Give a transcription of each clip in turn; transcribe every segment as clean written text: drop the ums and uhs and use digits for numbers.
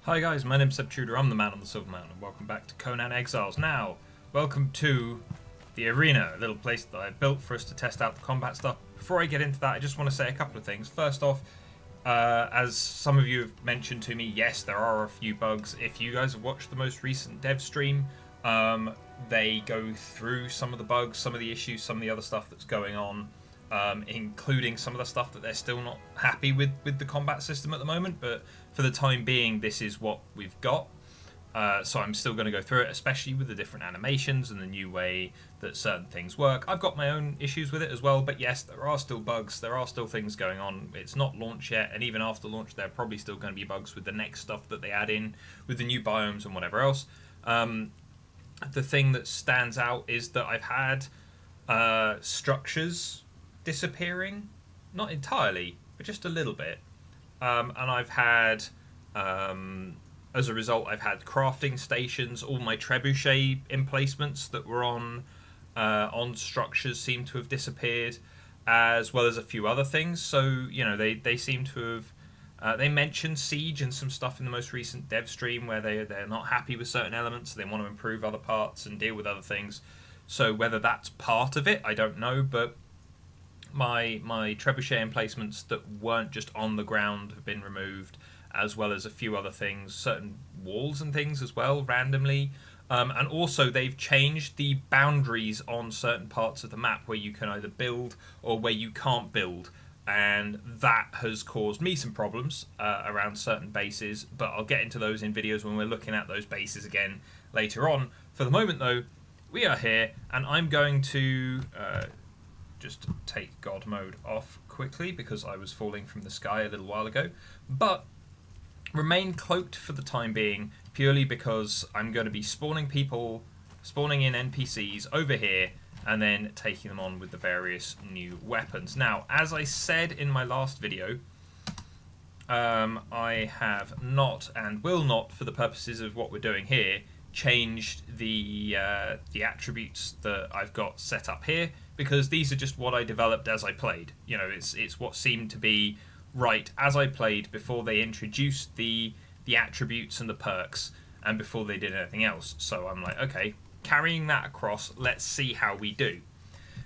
Hi guys, my name's Seb Tudor, I'm the man on the Silver Mountain, and welcome back to Conan Exiles. Now, welcome to the arena, a little place that I built for us to test out the combat stuff. Before I get into that, I just want to say a couple of things. First off, as some of you have mentioned to me, yes, there are a few bugs. If you guys have watched the most recent dev stream, they go through some of the bugs, some of the issues, some of the other stuff that's going on. Including some of the stuff that they're still not happy with the combat system at the moment, but for the time being this is what we've got. So I'm still going to go through it, especially with the different animations and the new way that certain things work. I've got my own issues with it as well, but yes, there are still bugs, there are still things going on. It's not launched yet, and even after launch there are probably still going to be bugs with the next stuff that they add in with the new biomes and whatever else. The thing that stands out is that I've had structures disappearing, not entirely, but just a little bit. And I've had, as a result, I've had crafting stations. All my trebuchet emplacements that were on structures seem to have disappeared, as well as a few other things. So you know, they seem to have. They mentioned siege and some stuff in the most recent dev stream where they're not happy with certain elements. So they want to improve other parts and deal with other things. So whether that's part of it, I don't know, but my trebuchet emplacements that weren't just on the ground have been removed, as well as a few other things, certain walls and things as well, randomly. And also they've changed the boundaries on certain parts of the map where you can either build or where you can't build. And that has caused me some problems around certain bases, but I'll get into those in videos when we're looking at those bases again later on. For the moment though, we are here, and I'm going to just take God mode off quickly because I was falling from the sky a little while ago, but remain cloaked for the time being purely because I'm going to be spawning in NPCs over here and then taking them on with the various new weapons. Now, as I said in my last video, I have not and will not, for the purposes of what we're doing here, changed the attributes that I've got set up here, because these are just what I developed as I played. You know, it's what seemed to be right as I played before they introduced the attributes and the perks and before they did anything else. So I'm like, okay, carrying that across, let's see how we do.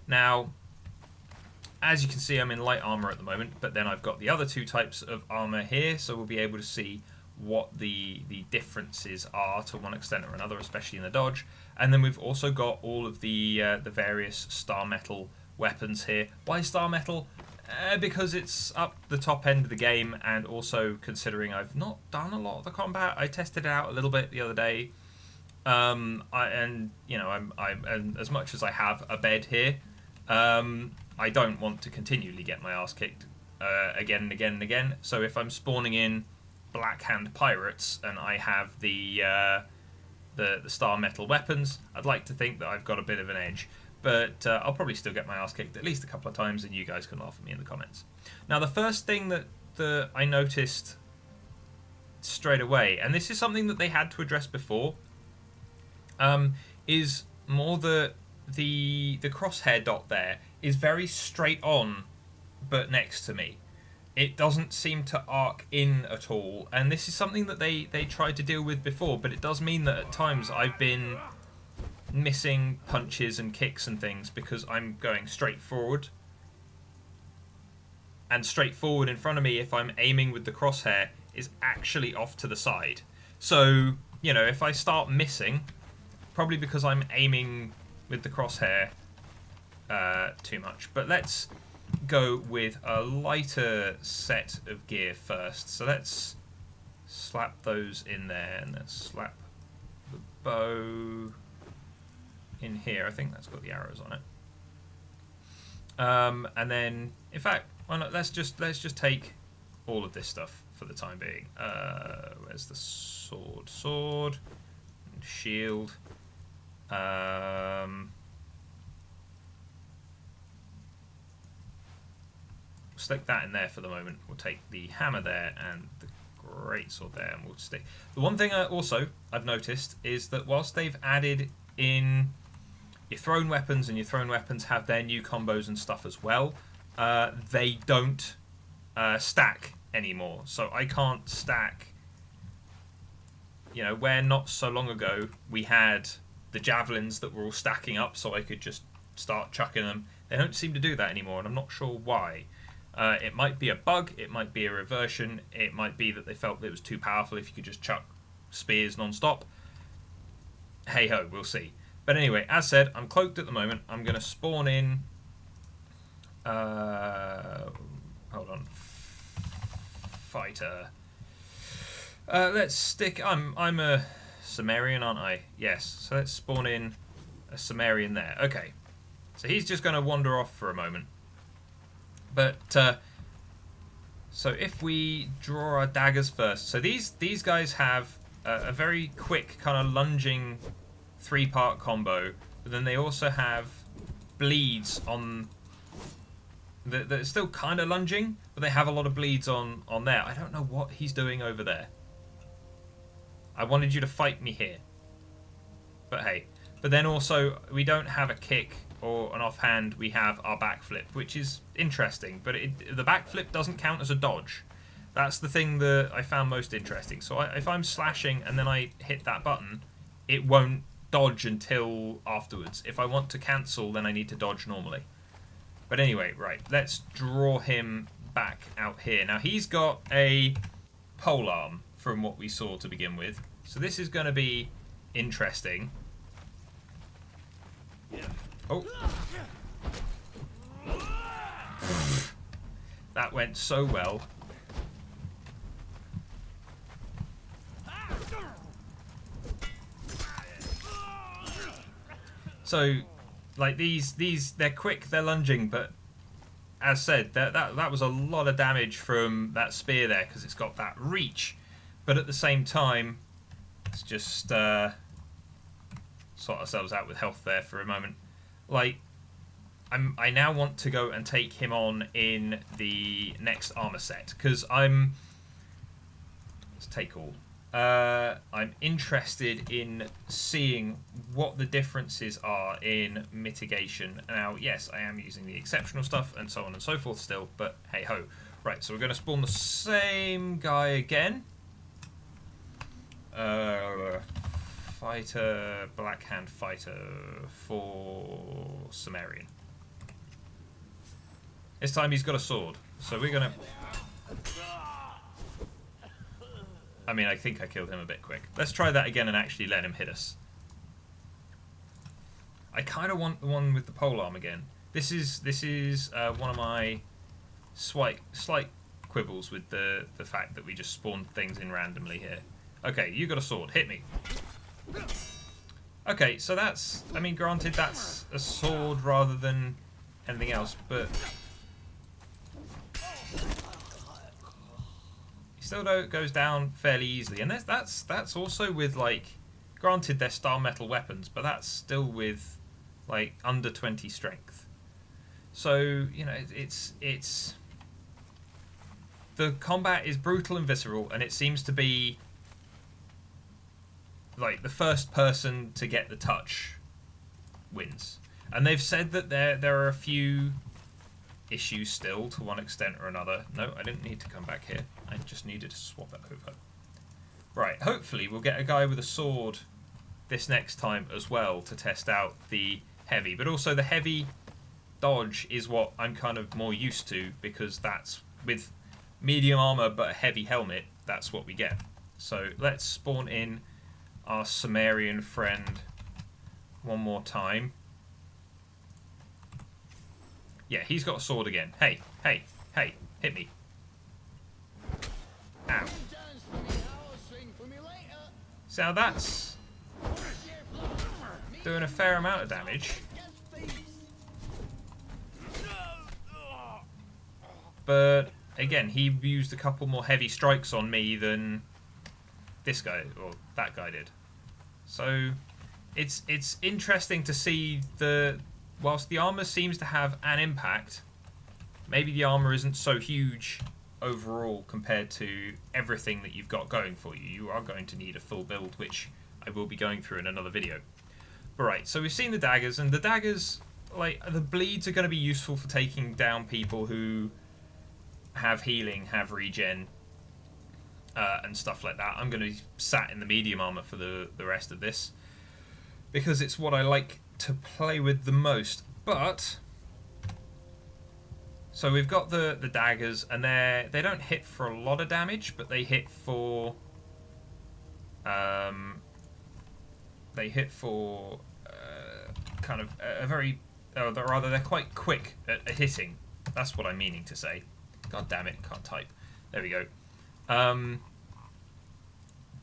Now, as you can see, I'm in light armor at the moment, but then I've got the other two types of armor here, so we'll be able to see what the differences are to one extent or another, especially in the dodge. And then we've also got all of the various star metal weapons here. Why star metal? Because it's up the top end of the game, and also considering I've not done a lot of the combat. I tested it out a little bit the other day, and as much as I have a bed here, I don't want to continually get my ass kicked again and again and again. So if I'm spawning in Black Hand pirates and I have the star metal weapons, I'd like to think that I've got a bit of an edge, but I'll probably still get my ass kicked at least a couple of times, and you guys can laugh at me in the comments. Now, the first thing that I noticed straight away, and this is something that they had to address before, is more the crosshair dot there is very straight on but next to me. It doesn't seem to arc in at all, and this is something that they tried to deal with before, but it does mean that at times I've been missing punches and kicks and things because I'm going straight forward, and straight forward in front of me, if I'm aiming with the crosshair, is actually off to the side. So, you know, if I start missing, probably because I'm aiming with the crosshair too much. But let's go with a lighter set of gear first. So let's slap those in there, and let's slap the bow in here. I think that's got the arrows on it. And then, in fact, why not? Let's just take all of this stuff for the time being. Where's the sword? Sword and shield. Stick that in there for the moment. We'll take the hammer there and the greatsword there, and we'll stick. The one thing I've noticed is that whilst they've added in your thrown weapons, and your thrown weapons have their new combos and stuff as well, they don't stack anymore. So I can't stack You know, where not so long ago we had the javelins that were all stacking up so I could just start chucking them. They don't seem to do that anymore, and I'm not sure why. It might be a bug, it might be a reversion, it might be that they felt that it was too powerful if you could just chuck spears non-stop. Hey ho, we'll see. But anyway, as said, I'm cloaked at the moment. I'm going to spawn in... hold on. Fighter. Let's stick... I'm a Sumerian, aren't I? Yes. So let's spawn in a Sumerian there. Okay. So he's just going to wander off for a moment. But... so if we draw our daggers first... So these guys have a very quick kind of lunging 3-part combo. But then they also have bleeds on... They're still kind of lunging, but they have a lot of bleeds on there. I don't know what he's doing over there. I wanted you to fight me here. But hey. But then also, we don't have a kick or an offhand. We have our backflip, which is interesting. But the backflip doesn't count as a dodge. That's the thing that I found most interesting. So if I'm slashing and then I hit that button, it won't dodge until afterwards. If I want to cancel, then I need to dodge normally. But anyway, right, let's draw him back out here. Now, he's got a polearm from what we saw to begin with. So this is going to be interesting. Oh. That went so well. So... like these they're quick, they're lunging, but as said, that was a lot of damage from that spear there because it's got that reach. But at the same time, let's just sort ourselves out with health there for a moment. Like, I now want to go and take him on in the next armor set because let's take all. I'm interested in seeing what the differences are in mitigation. Now, yes, I am using the exceptional stuff and so on and so forth still, but hey ho. Right, so we're going to spawn the same guy again. Fighter, Blackhand Fighter for Sumerian. This time he's got a sword, so we're going to... I mean, I think I killed him a bit quick. Let's try that again and actually let him hit us. I kind of want the one with the polearm again. This is one of my slight quibbles with the fact that we just spawned things in randomly here. Okay, you got a sword. Hit me. Okay, so that's... I mean, granted, that's a sword rather than anything else, but... still goes down fairly easily, and that's also with, like, granted they're star metal weapons, but that's still with like under 20 strength. So you know it's the combat is brutal and visceral, and it seems to be like the first person to get the touch wins. And they've said that there are a few issues still to one extent or another. No, I didn't need to come back here. I just needed to swap it over. Right, hopefully we'll get a guy with a sword this next time as well to test out the heavy. But also the heavy dodge is what I'm kind of more used to, because that's with medium armor but a heavy helmet, that's what we get. So let's spawn in our Sumerian friend one more time. Yeah, he's got a sword again. Hey, hey, hey, hit me. Ow. So now that's doing a fair amount of damage. But again, he used a couple more heavy strikes on me than this guy or that guy did. So it's interesting to see whilst the armor seems to have an impact, maybe the armor isn't so huge overall compared to everything that you've got going for you. You are going to need a full build, which I will be going through in another video. But right, so we've seen the daggers, and the daggers, like, the bleeds are going to be useful for taking down people who have healing, have regen, and stuff like that. I'm going to be sat in the medium armor for the rest of this because it's what I like to play with the most. But so we've got the daggers, and they don't hit for a lot of damage, but they hit for kind of a very, or rather they're quite quick at hitting. That's what I'm meaning to say. God damn it, can't type. There we go.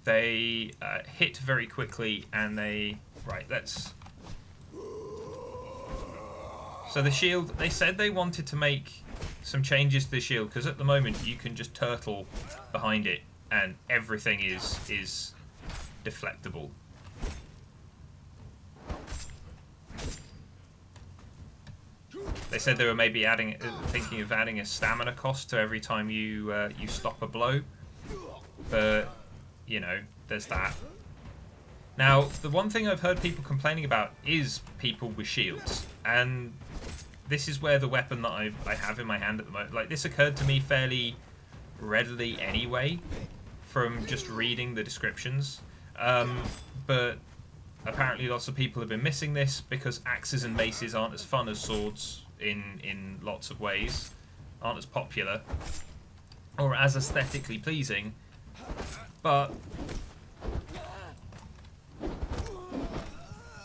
They hit very quickly, and they... Right, let's... So the shield, they said they wanted to make some changes to the shield, because at the moment you can just turtle behind it, and everything is deflectable. They said they were maybe thinking of adding a stamina cost to every time you stop a blow, but you know, there's that. Now, the one thing I've heard people complaining about is people with shields, and this is where the weapon that I have in my hand at the moment, like, this occurred to me fairly readily anyway from just reading the descriptions, but apparently lots of people have been missing this because axes and maces aren't as fun as swords in lots of ways, aren't as popular or as aesthetically pleasing, but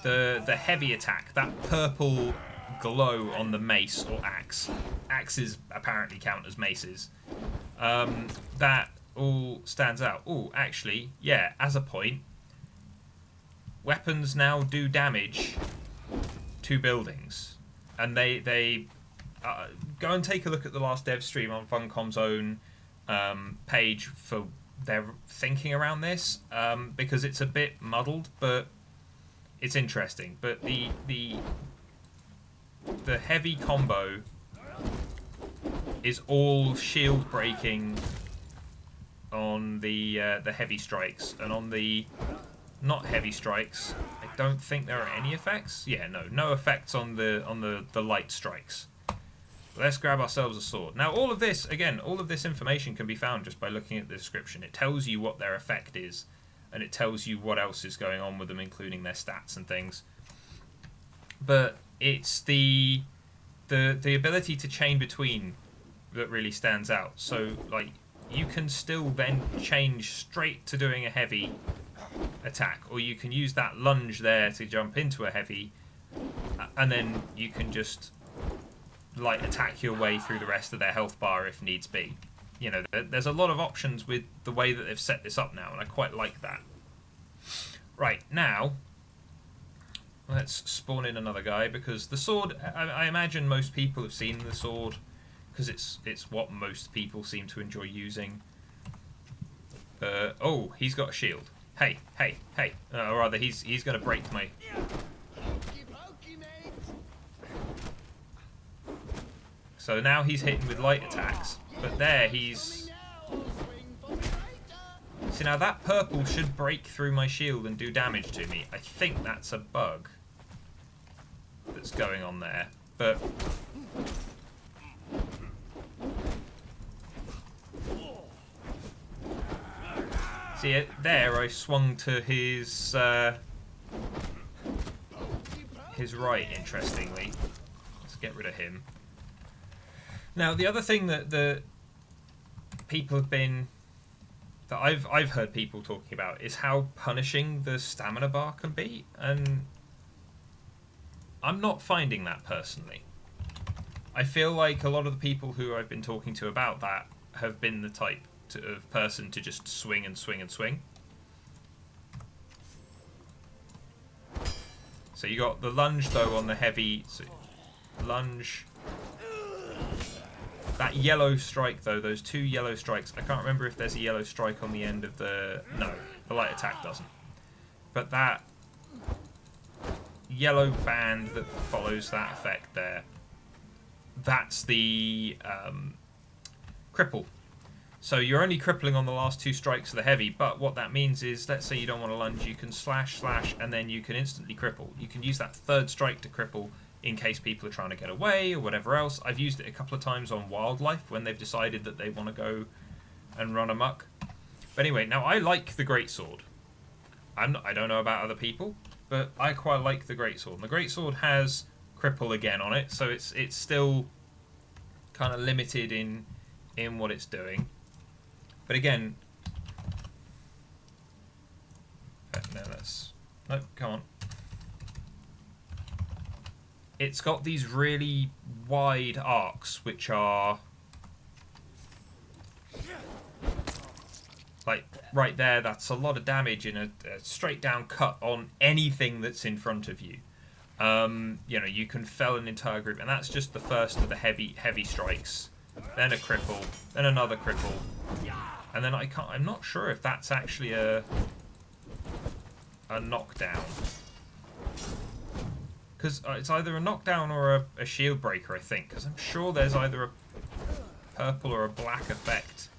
the heavy attack, that purple glow on the mace or axe, axes apparently count as maces, that all stands out. Oh, actually, yeah, as a point, weapons now do damage to buildings, and they go and take a look at the last dev stream on Funcom's own page for their thinking around this, because it's a bit muddled, but it's interesting. But the heavy combo is all shield breaking on the heavy strikes, and on the not heavy strikes, I don't think there are any effects. Yeah, no effects on the light strikes. Let's grab ourselves a sword. Now, all of this, again, all of this information can be found just by looking at the description. It tells you what their effect is, and it tells you what else is going on with them, including their stats and things. But it's the ability to chain between that really stands out. So, like, you can still then change straight to doing a heavy attack, or you can use that lunge there to jump into a heavy, and then you can just light attack your way through the rest of their health bar if needs be. You know, there's a lot of options with the way that they've set this up now, and I quite like that. Right, now let's spawn in another guy, because the sword, I imagine most people have seen the sword, because it's what most people seem to enjoy using. Oh, he's got a shield. Hey. Or rather, he's going to break my... So now he's hitting with light attacks, but there he's... See, now that purple should break through my shield and do damage to me. I think that's a bug that's going on there, but... See, there I swung to his right, interestingly. Let's get rid of him. Now, the other thing that the people have been... that I've heard people talking about is how punishing the stamina bar can be, and I'm not finding that personally. I feel like a lot of the people who I've been talking to about that have been the type of person to just swing and swing and swing. So you got the lunge though on the heavy, so lunge. That yellow strike though, those two yellow strikes, I can't remember if there's a yellow strike on the end of the... No, the light attack doesn't. But that yellow band that follows that effect there, that's the cripple. So you're only crippling on the last two strikes of the heavy, but what that means is, let's say you don't want to lunge, you can slash, and then you can instantly cripple. You can use that third strike to cripple in case people are trying to get away or whatever else. I've used it a couple of times on wildlife when they've decided that they want to go and run amok. But anyway, now I like the greatsword. I don't know about other people, but I quite like the greatsword. And the greatsword has cripple again on it, so it's still kind of limited in what it's doing. But again, no, nope, come on. It's got these really wide arcs, which are like right there. That's a lot of damage in a straight down cut on anything that's in front of you. You know, you can fell an entire group, and that's just the first of the heavy strikes. Then a cripple, then another cripple, and then I'm not sure if that's actually a knockdown, because it's either a knockdown or a shield breaker, I think, because I'm sure there's either a purple or a black effect.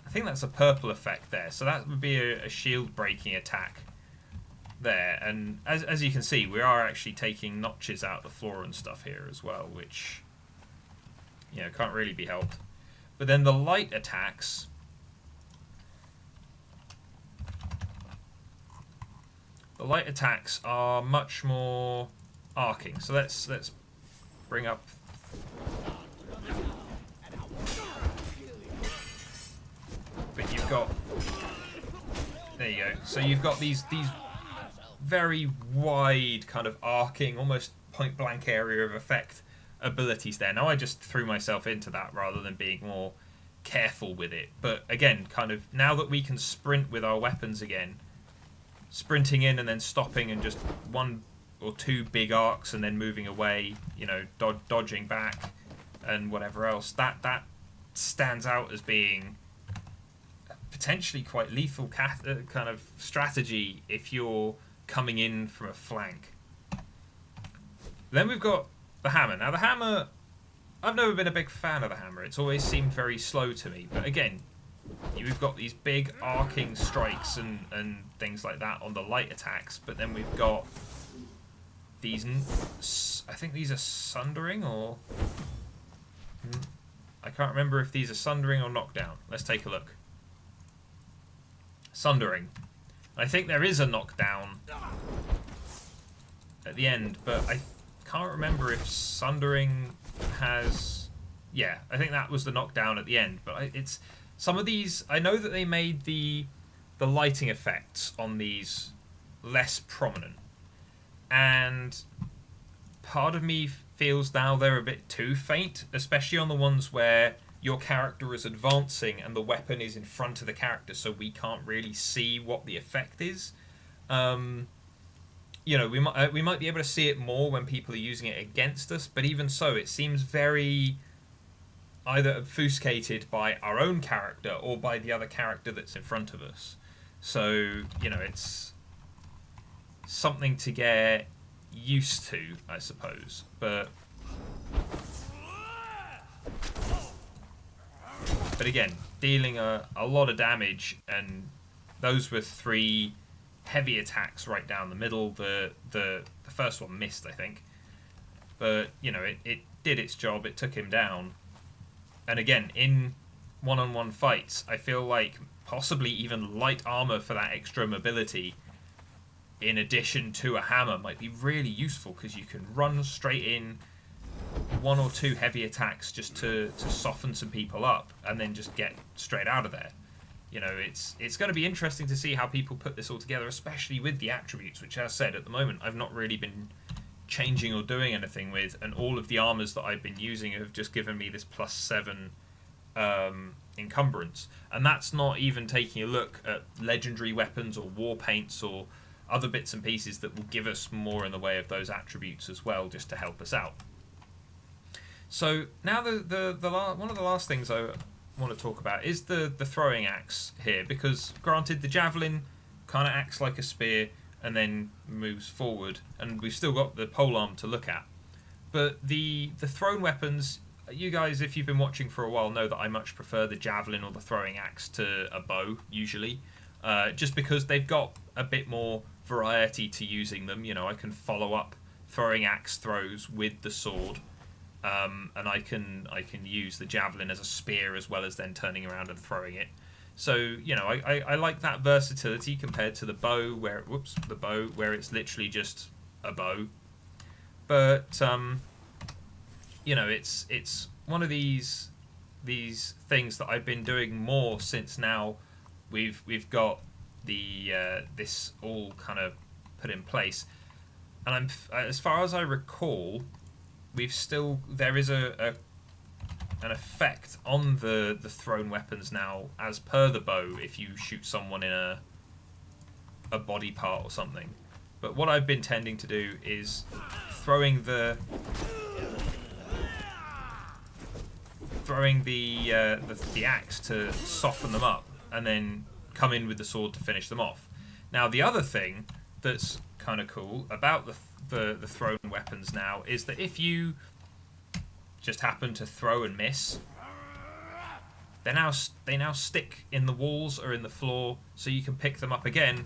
I think that's a purple effect there, so that would be a shield breaking attack there. And as you can see, we are actually taking notches out of the floor and stuff here as well, which, you know, can't really be helped. But then the light attacks, are much more arcing. So let's bring up. But you've got, there you go. So you've got these very wide kind of arcing, almost point blank area of effect abilities there. Now I just threw myself into that rather than being more careful with it. But again, kind of now that we can sprint with our weapons again, sprinting in and then stopping and just one or two big arcs and then moving away, you know, dodging back and whatever else, that stands out as being potentially quite lethal kind of strategy if you're coming in from a flank. Then we've got the hammer. Now the hammer, I've never been a big fan of the hammer. It's always seemed very slow to me. But again, we've got these big arcing strikes and things like that on the light attacks. But then we've got these, I think these are sundering, or I can't remember if these are sundering or knockdown. Let's take a look. Sundering. I think there is a knockdown at the end, but I can't remember if sundering has. Yeah, I think that was the knockdown at the end. But it's some of these. I know that they made the lighting effects on these less prominent, and part of me feels now they're a bit too faint, especially on the ones where your character is advancing and the weapon is in front of the character, so we can't really see what the effect is. You know, we might be able to see it more when people are using it against us, but even so, it seems very either obfuscated by our own character or by the other character that's in front of us. So, you know, it's something to get used to, I suppose. But again, dealing a lot of damage, and those were 3 heavy attacks right down the middle. The first one missed, I think. But, you know, it did its job. It took him down. And again, in one-on-one fights, I feel like possibly even light armor for that extra mobility in addition to a hammer might be really useful, because you can run straight in 1 or 2 heavy attacks just to soften some people up and then just get straight out of there. You know, it's going to be interesting to see how people put this all together, especially with the attributes, which, as I said, at the moment I've not really been changing or doing anything with, and all of the armors that I've been using have just given me this +7 encumbrance, and that's not even taking a look at legendary weapons or war paints or other bits and pieces that will give us more in the way of those attributes as well, just to help us out. So now one of the last things I want to talk about is the throwing axe here, because granted the javelin kind of acts like a spear and then moves forward, and we've still got the polearm to look at, but the thrown weapons, you guys, if you've been watching for a while, know that I much prefer the javelin or the throwing axe to a bow usually, just because they've got a bit more variety to using them. You know, I can follow up throwing axe throws with the sword, and I can use the javelin as a spear as well as then turning around and throwing it. So, you know, I like that versatility compared to the bow where it's literally just a bow. But you know, it's one of these things that I've been doing more since now we've got the this all kind of put in place. And as far as I recall, there is an effect on the thrown weapons now, as per the bow, if you shoot someone in a body part or something. But what I've been tending to do is throwing the axe to soften them up, and then come in with the sword to finish them off. Now, the other thing that's kind of cool about the thrown weapons now is that if you just happen to throw and miss, they now stick in the walls or in the floor, so you can pick them up again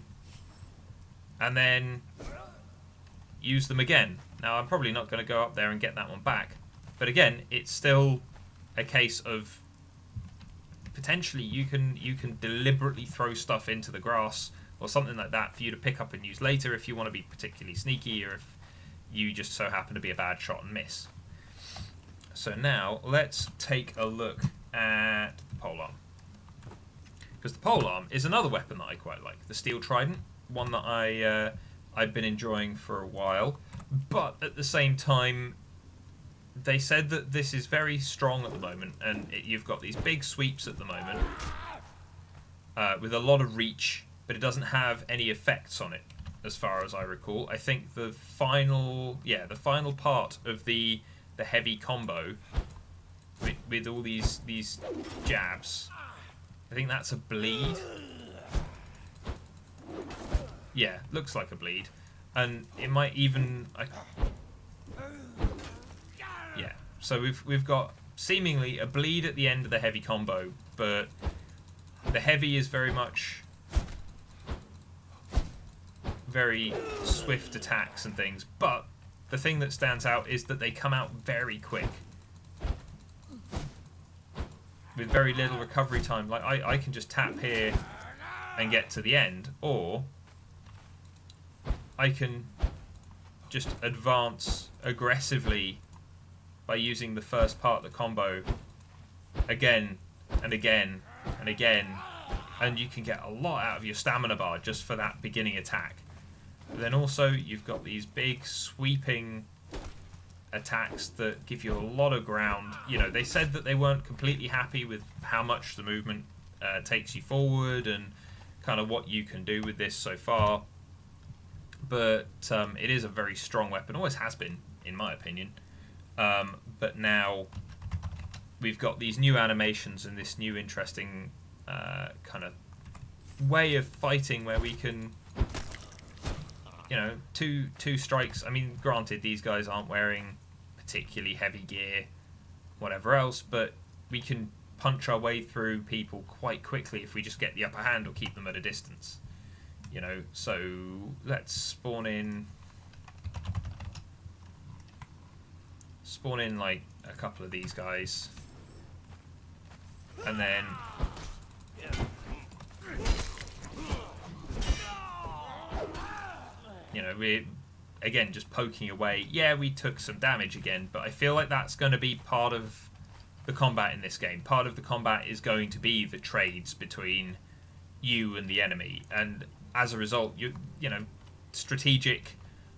and then use them again. Now, I'm probably not going to go up there and get that one back, but again, it's still a case of potentially you can deliberately throw stuff into the grass or something like that for you to pick up and use later if you want to be particularly sneaky, or if you just so happen to be a bad shot and miss. So now let's take a look at the polearm, because the polearm is another weapon that I quite like. The steel trident, one that I've been enjoying for a while, but at the same time, they said that this is very strong at the moment, and you've got these big sweeps at the moment with a lot of reach, but it doesn't have any effects on it, as far as I recall. I think the final part of the heavy combo with all these jabs, I think that's a bleed. Yeah, looks like a bleed, and it might even. Yeah, so we've got seemingly a bleed at the end of the heavy combo, but the heavy is very much very swift attacks and things, but the thing that stands out is that they come out very quick with very little recovery time. Like I can just tap here and get to the end, or I can just advance aggressively by using the first part of the combo again and again and again, and you can get a lot out of your stamina bar just for that beginning attack. But then also you've got these big sweeping attacks that give you a lot of ground. You know, they said that they weren't completely happy with how much the movement takes you forward and kind of what you can do with this so far, but it is a very strong weapon, always has been in my opinion. But now we've got these new animations and this new interesting kind of way of fighting where we can, you know, two strikes. I mean, granted, these guys aren't wearing particularly heavy gear, whatever else, but we can punch our way through people quite quickly if we just get the upper hand or keep them at a distance. You know, so let's spawn in like a couple of these guys, and then you know, we're again just poking away. Yeah, we took some damage again, but I feel like that's going to be part of the combat in this game. Part of the combat is going to be the trades between you and the enemy, and as a result, you know, strategic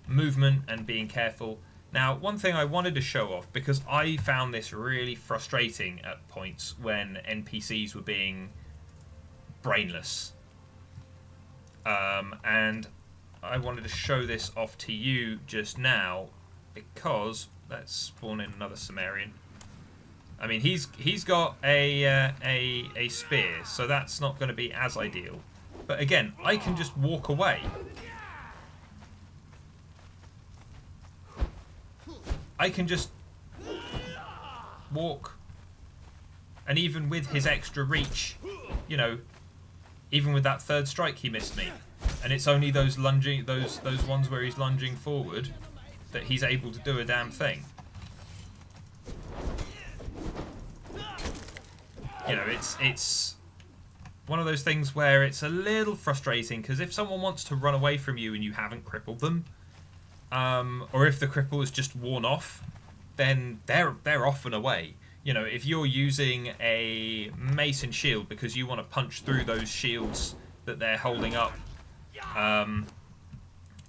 movement and being careful. Now, one thing I wanted to show off, because I found this really frustrating at points when NPCs were being brainless, and I wanted to show this off to you just now, because let's spawn in another Sumerian. I mean, he's got a spear, so that's not going to be as ideal. But again, I can just walk away. I can just walk, and even with his extra reach, you know, even with that third strike, he missed me. And it's only those lunging, those ones where he's lunging forward, that he's able to do a damn thing. You know, it's one of those things where it's a little frustrating, because if someone wants to run away from you and you haven't crippled them, or if the cripple is just worn off, then they're off and away. You know, if you're using a mace and shield because you want to punch through those shields that they're holding up,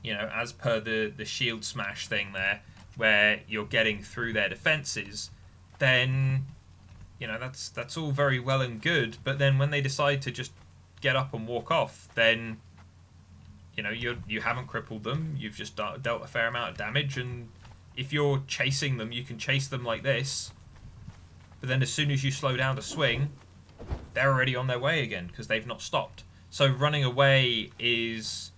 you know, as per the shield smash thing there, where you're getting through their defenses, then, you know, that's all very well and good. But then when they decide to just get up and walk off, then, you know, you haven't crippled them. You've just dealt a fair amount of damage, and if you're chasing them, you can chase them like this. But then as soon as you slow down to swing, they're already on their way again because they've not stopped. So running away is,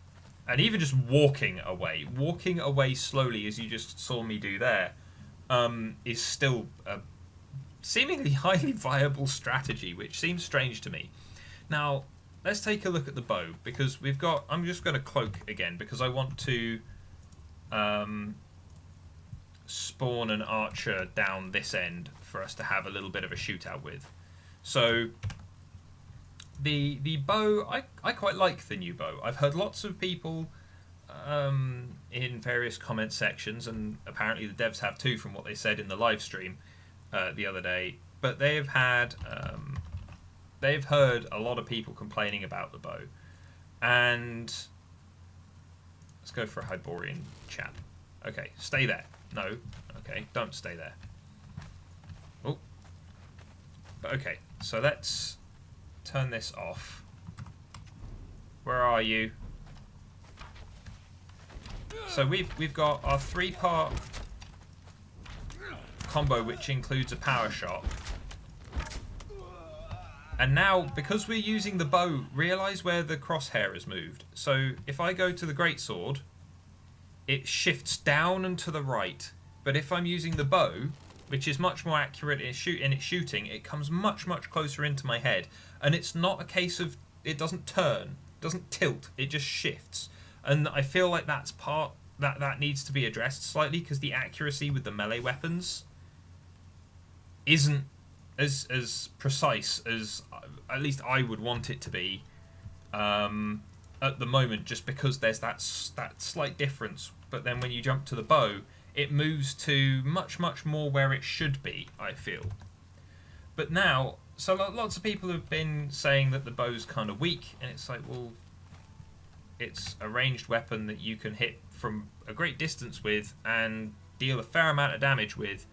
and even just walking away slowly, as you just saw me do there, is still a seemingly highly viable strategy, which seems strange to me. Now, let's take a look at the bow, because we've got, I'm just going to cloak again because I want to spawn an archer down this end for us to have a little bit of a shootout with. So the bow, I quite like the new bow. I've heard lots of people in various comment sections, and apparently the devs have too from what they said in the live stream the other day, but they've heard a lot of people complaining about the bow. And let's go for a Hyborian chat. Okay, stay there. No, okay, don't stay there. Oh, but okay, so let's turn this off. Where are you? So we've got our 3-part combo, which includes a power shot. And now, because we're using the bow, realise where the crosshair has moved. So if I go to the greatsword, it shifts down and to the right. But if I'm using the bow, which is much more accurate in its shooting, it comes much, much closer into my head. And it's not a case of, it doesn't turn, doesn't tilt, it just shifts. And I feel like that's part, that needs to be addressed slightly, because the accuracy with the melee weapons isn't as precise as at least I would want it to be at the moment, just because there's that slight difference. But then when you jump to the bow, it moves to much, much more where it should be, I feel. But now, so lots of people have been saying that the bow's kind of weak, and it's like, well, it's a ranged weapon that you can hit from a great distance with and deal a fair amount of damage with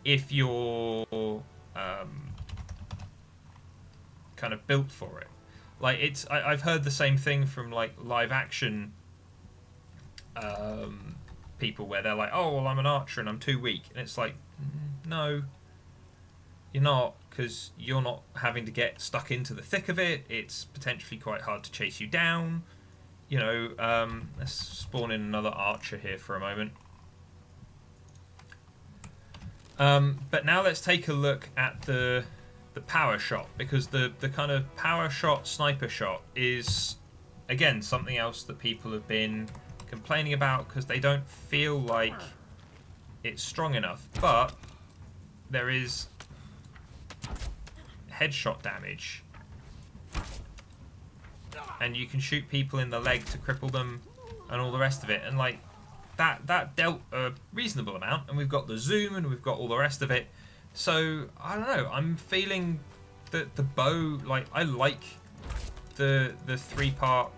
if you're kind of built for it. Like, it's, I've heard the same thing from like live action people, where they're like, oh, well, I'm an archer and I'm too weak. And it's like, no, you're not, because you're not having to get stuck into the thick of it. It's potentially quite hard to chase you down. You know, let's spawn in another archer here for a moment. But now let's take a look at the power shot, because the kind of power shot, sniper shot is, again, something else that people have been complaining about, because they don't feel like it's strong enough. But there is headshot damage, and you can shoot people in the leg to cripple them and all the rest of it, and like that dealt a reasonable amount. And we've got the zoom and we've got all the rest of it. So I don't know, I'm feeling that the bow, like, I like the 3-part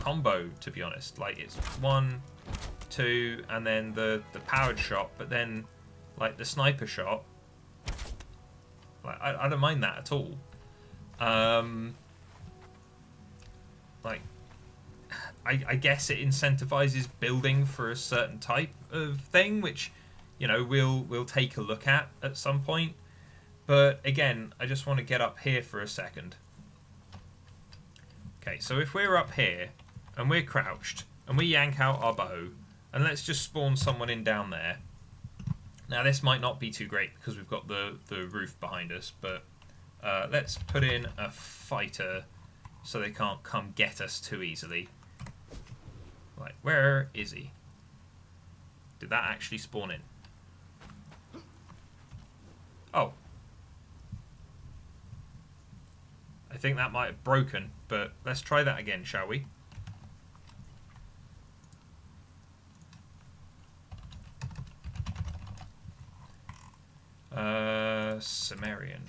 combo, to be honest. Like, it's 1, 2, and then the powered shot, but then like the sniper shot, like, I don't mind that at all. Like, I guess it incentivizes building for a certain type of thing, which, you know, we'll take a look at some point. But again, I just want to get up here for a second. Okay, so if we're up here and we're crouched and we yank out our bow, and let's just spawn someone in down there. Now, this might not be too great because we've got the roof behind us, but let's put in a fighter so they can't come get us too easily. Right, where is he? Did that actually spawn in? Oh. I think that might have broken, but let's try that again, shall we? Cimmerian.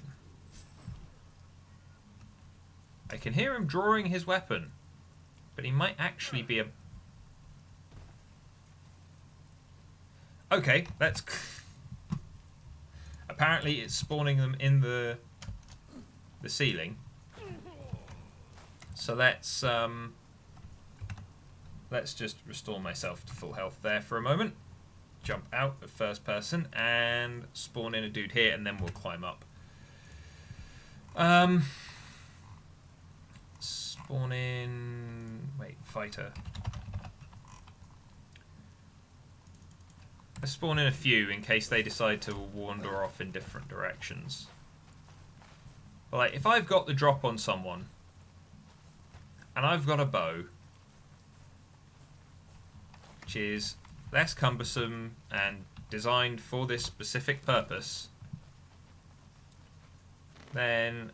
I can hear him drawing his weapon, but he might actually be a... Okay, let's... Apparently it's spawning them in the ceiling. So let's just restore myself to full health there for a moment. Jump out of first person and spawn in a dude here, and then we'll climb up. Spawn in... Wait, fighter. Let's spawn in a few in case they decide to wander off in different directions. Like, if I've got the drop on someone, and I've got a bow, which is less cumbersome and designed for this specific purpose, then,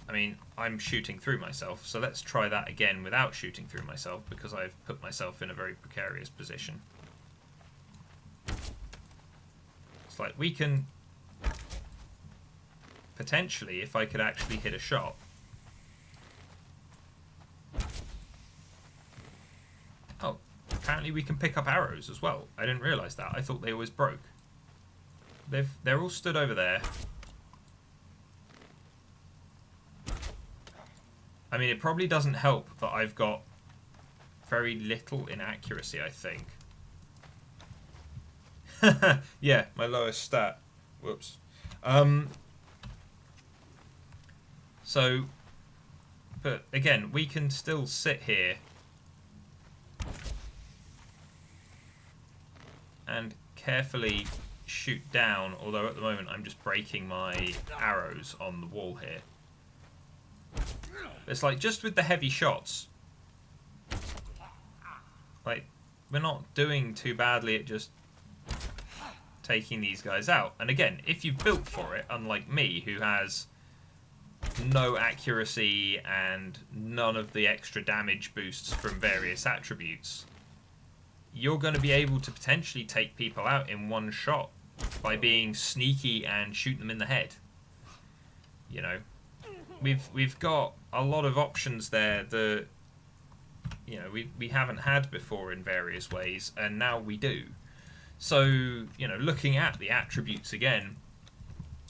I mean, I'm shooting through myself, so let's try that again without shooting through myself, because I've put myself in a very precarious position. It's like, we can... Potentially, if I could actually hit a shot... Oh, apparently we can pick up arrows as well. I didn't realise that. I thought they always broke. They're all stood over there. I mean, it probably doesn't help that I've got very little inaccuracy, I think. Yeah, my lowest stat. Whoops. So, but again, we can still sit here and carefully shoot down, although at the moment I'm just breaking my arrows on the wall here. It's like, just with the heavy shots, like, we're not doing too badly at just taking these guys out. And again, if you've built for it, unlike me, who has no accuracy and none of the extra damage boosts from various attributes, you're going to be able to potentially take people out in one shot by being sneaky and shoot them in the head. You know, we've got a lot of options there that, you know, we haven't had before in various ways, and now we do. So, you know, looking at the attributes again,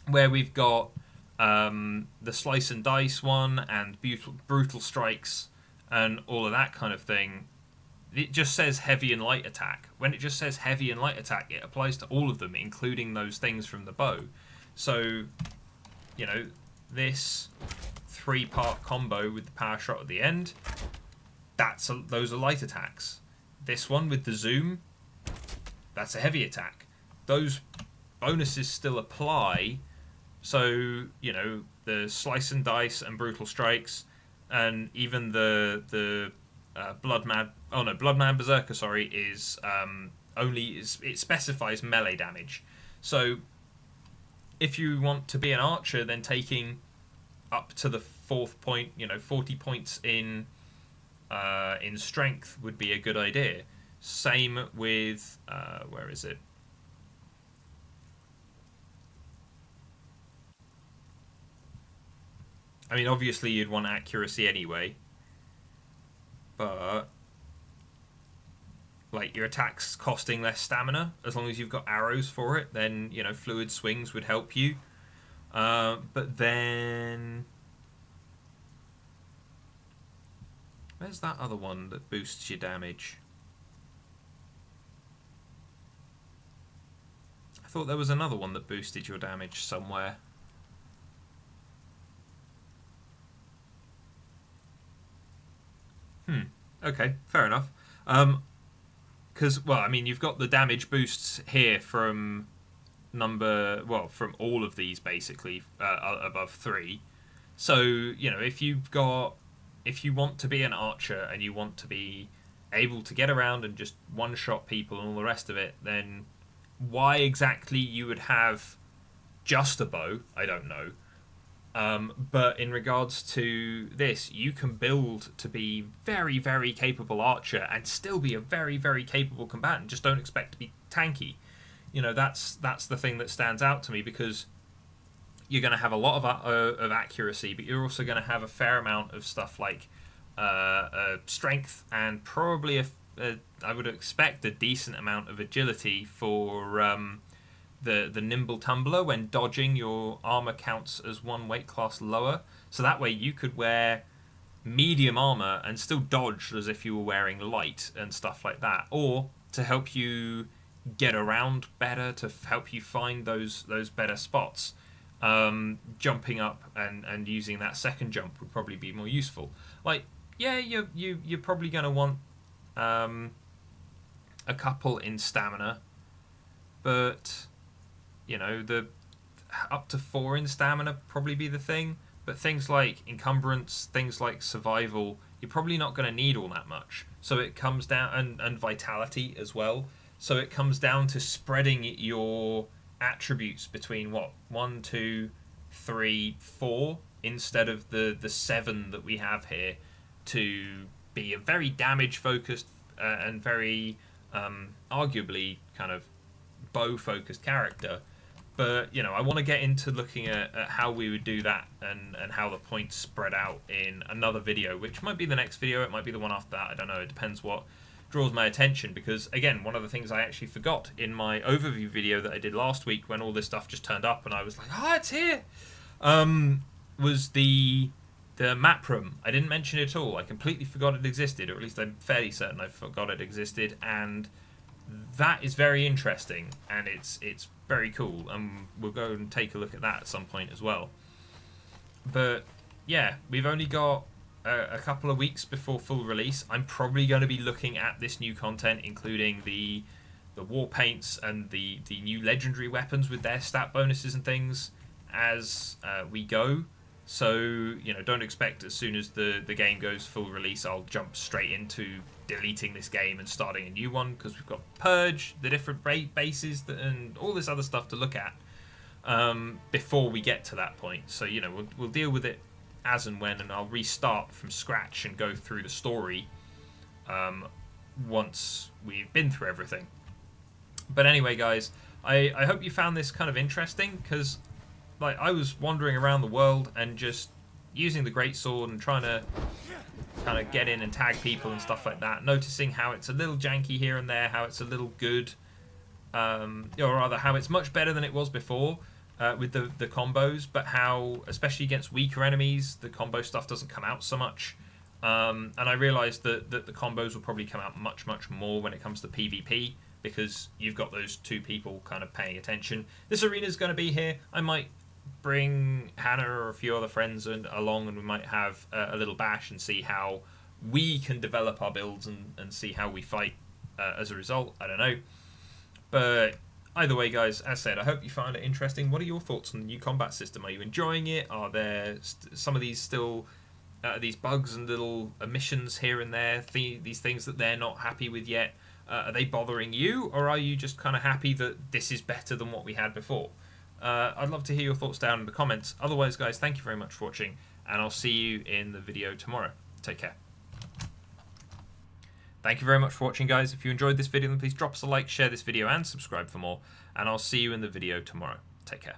where we've got the slice and dice one and brutal strikes and all of that kind of thing, it just says heavy and light attack. When it just says heavy and light attack, it applies to all of them, including those things from the bow. So, you know, this 3-part combo with the power shot at the end, those are light attacks. This one with the zoom, that's a heavy attack. Those bonuses still apply. So, you know, the slice and dice and brutal strikes, and even the Bloodman Berserker, sorry, is it specifies melee damage. So if you want to be an archer, then taking up to the 4th point, you know, 40 points in strength would be a good idea. Same with where is it? I mean, obviously you'd want accuracy anyway, but like, your attacks costing less stamina, as long as you've got arrows for it, then, you know, fluid swings would help you. But then, where's that other one that boosts your damage? I thought there was another one that boosted your damage somewhere. Okay, fair enough. Because, well, I mean, you've got the damage boosts here from from all of these, basically, above 3. So, you know, if you want to be an archer and you want to be able to get around and just one-shot people and all the rest of it, then why exactly you would have just a bow, I don't know. But in regards to this, you can build to be very, very capable archer and still be a very, very capable combatant. Just don't expect to be tanky. You know, that's the thing that stands out to me, because you're going to have a lot of accuracy, but you're also going to have a fair amount of stuff like strength, and probably I would expect a decent amount of agility for the nimble tumbler. When dodging, your armor counts as one weight class lower, so that way you could wear medium armor and still dodge as if you were wearing light and stuff like that, or to help you get around better, to help you find those better spots. Jumping up and using that second jump would probably be more useful. Like, yeah, you're probably going to want a couple in stamina, but you know, the up to 4 in stamina probably be the thing. But things like encumbrance, things like survival, you're probably not going to need all that much. So it comes down, and vitality as well. So it comes down to spreading your attributes between 1, 2, 3, 4 instead of the 7 that we have here, to be a very damage focused and very arguably kind of bow focused character. But, you know, I want to get into looking at how we would do that, and how the points spread out in another video, which might be the next video, it might be the one after that, I don't know, it depends what draws my attention. Because, again, one of the things I actually forgot in my overview video that I did last week, when all this stuff just turned up and I was like, oh, it's here, was the map room. I didn't mention it at all. I completely forgot it existed, or at least I'm fairly certain I forgot it existed, and that is very interesting, and it's very cool, and we'll go and take a look at that at some point as well. But yeah, we've only got a couple of weeks before full release. I'm probably going to be looking at this new content, including the war paints and the new legendary weapons with their stat bonuses and things, as we go. So, you know, don't expect as soon as the game goes full release I'll jump straight into deleting this game and starting a new one, because we've got Purge, the different raid bases, and all this other stuff to look at before we get to that point. So, you know, we'll deal with it as and when, and I'll restart from scratch and go through the story once we've been through everything. But anyway, guys, I hope you found this kind of interesting, because like, I was wandering around the world and just using the greatsword and trying to kind of get in and tag people and stuff like that, noticing how it's a little janky here and there, how it's a little good, or rather how it's much better than it was before with the combos, but how, especially against weaker enemies, the combo stuff doesn't come out so much. And I realised that the combos will probably come out much, much more when it comes to PvP, because you've got those two people kind of paying attention. This arena's going to be here. I might bring Hannah or a few other friends along, and we might have a little bash and see how we can develop our builds and see how we fight as a result. I don't know. But either way, guys, as said, I hope you found it interesting. What are your thoughts on the new combat system? Are you enjoying it? Are there some of these still these bugs and little omissions here and there, these things that they're not happy with yet? Are they bothering you, or are you just kind of happy that this is better than what we had before? I'd love to hear your thoughts down in the comments. Otherwise, guys, thank you very much for watching, and I'll see you in the video tomorrow. Take care. Thank you very much for watching, guys. If you enjoyed this video, then please drop us a like, share this video, and subscribe for more. And I'll see you in the video tomorrow. Take care.